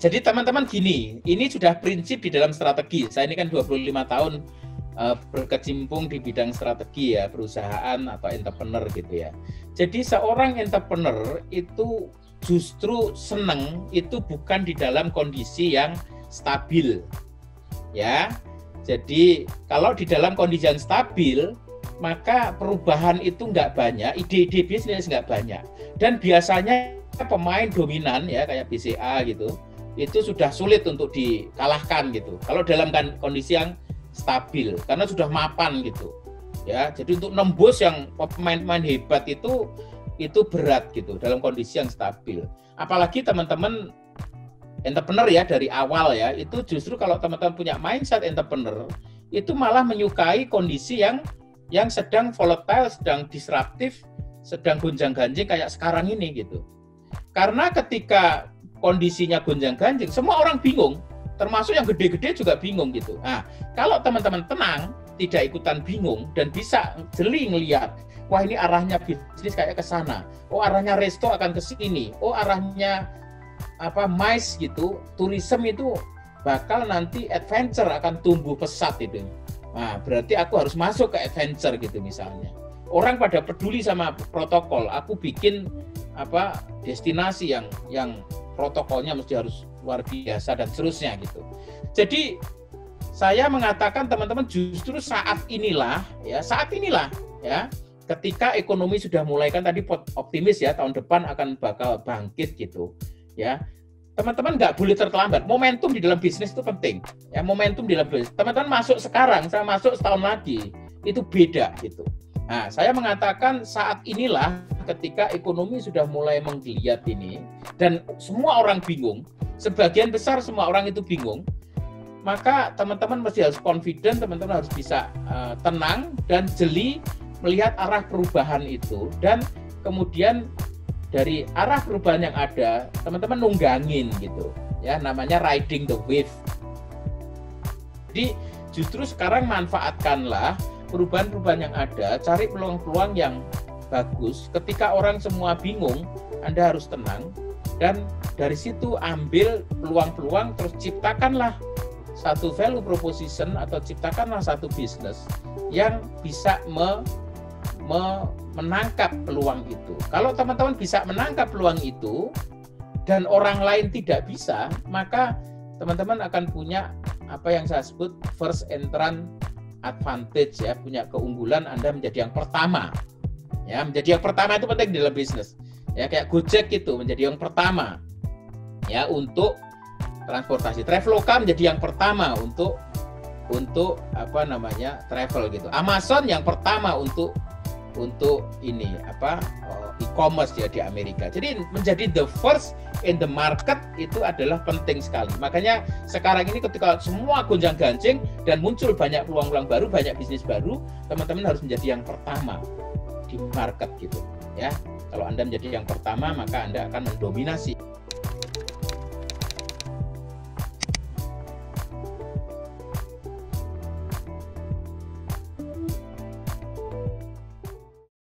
Jadi teman-teman gini, ini sudah prinsip di dalam strategi. Saya ini kan 25 tahun berkecimpung di bidang strategi ya, perusahaan atau entrepreneur gitu ya. Jadi seorang entrepreneur itu justru senang itu bukan di dalam kondisi yang stabil. Ya. Jadi kalau di dalam kondisi yang stabil, maka perubahan itu nggak banyak, ide-ide bisnis nggak banyak. Dan biasanya pemain dominan ya kayak BCA gitu, itu sudah sulit untuk dikalahkan gitu. Kalau dalam kondisi yang stabil, karena sudah mapan gitu. Ya, jadi untuk nembus yang pemain-pemain hebat itu berat gitu dalam kondisi yang stabil. Apalagi teman-teman entrepreneur ya dari awal ya, itu justru kalau teman-teman punya mindset entrepreneur, itu malah menyukai kondisi yang sedang volatile, sedang disruptif, sedang gonjang-ganjing kayak sekarang ini gitu. Karena ketika kondisinya gonjang-ganjing, semua orang bingung, termasuk yang gede-gede juga bingung gitu. Nah, kalau teman-teman tenang, tidak ikutan bingung dan bisa jeli ngelihat, wah ini arahnya bisnis kayak ke sana, oh arahnya resto akan ke sini, oh arahnya MICE gitu, tourism itu bakal nanti adventure akan tumbuh pesat itu. Nah, berarti aku harus masuk ke adventure gitu misalnya. Orang pada peduli sama protokol, aku bikin destinasi yang protokolnya mesti harus luar biasa dan seterusnya gitu. Jadi saya mengatakan teman-teman justru saat inilah ya ketika ekonomi sudah mulai, kan tadi optimis ya tahun depan akan bakal bangkit gitu ya. Teman-teman nggak boleh terlambat. Momentum di dalam bisnis itu penting. Ya, momentum di dalam bisnis. Teman-teman masuk sekarang, saya masuk setahun lagi, itu beda gitu. Nah, saya mengatakan saat inilah ketika ekonomi sudah mulai menggeliat ini dan semua orang bingung, sebagian besar semua orang itu bingung, maka teman-teman mesti harus confident, teman-teman harus bisa tenang dan jeli melihat arah perubahan itu, dan kemudian dari arah perubahan yang ada, teman-teman nunggangin gitu, ya namanya riding the wave. Jadi justru sekarang manfaatkanlah perubahan-perubahan yang ada, cari peluang-peluang yang bagus. Ketika orang semua bingung, Anda harus tenang, dan dari situ ambil peluang-peluang, terus ciptakanlah satu value proposition atau ciptakanlah satu bisnis yang bisa menangkap peluang itu. Kalau teman-teman bisa menangkap peluang itu dan orang lain tidak bisa, maka teman-teman akan punya apa yang saya sebut first entrant advantage ya, punya keunggulan, Anda menjadi yang pertama. Ya, menjadi yang pertama itu penting di dalam bisnis. Ya, kayak Gojek itu menjadi yang pertama ya untuk transportasi. Traveloka menjadi yang pertama untuk travel gitu. Amazon yang pertama untuk ini e-commerce ya di Amerika. Jadi menjadi the first in the market itu adalah penting sekali. Makanya sekarang ini ketika semua gonjang-ganjing dan muncul banyak peluang-peluang baru, banyak bisnis baru, teman-teman harus menjadi yang pertama di market gitu ya. Kalau Anda menjadi yang pertama, maka Anda akan mendominasi.